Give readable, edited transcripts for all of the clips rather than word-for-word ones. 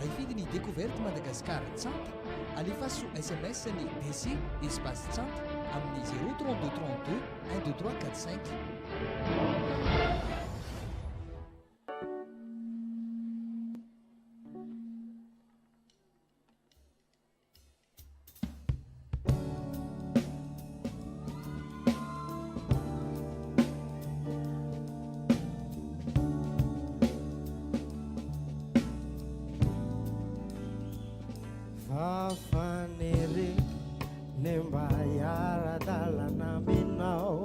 Baifidiny découverte Madagascar tsanta alefa so SMS ny DC espace tsanta amin'ny 032 32 123 45. Fanere nemba yaradalana minao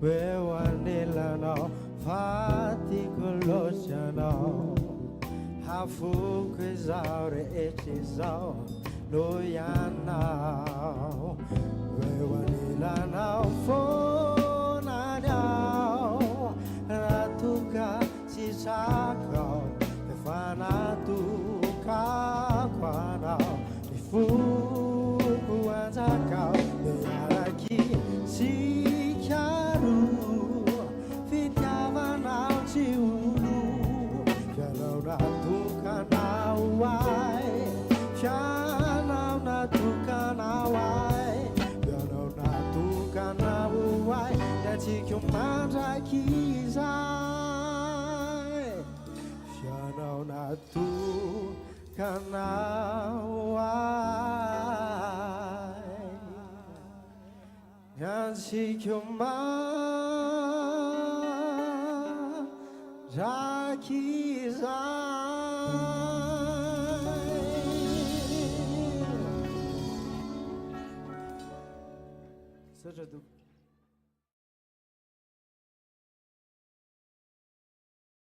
wewanelanao fatikoloshanao hafuku izao rehetra izao no ianao wewanelanao fonanyao ratuka sisakao efanatuka kwanao Fuku anzakao Yaraki sikaru Fitiavanao tiulu Fianao natukanao ai Fianao natukanao ai Fianao natukanao ai Yatikyo mandrakizai Fianao natukanao Yansikuma Rakiza Such a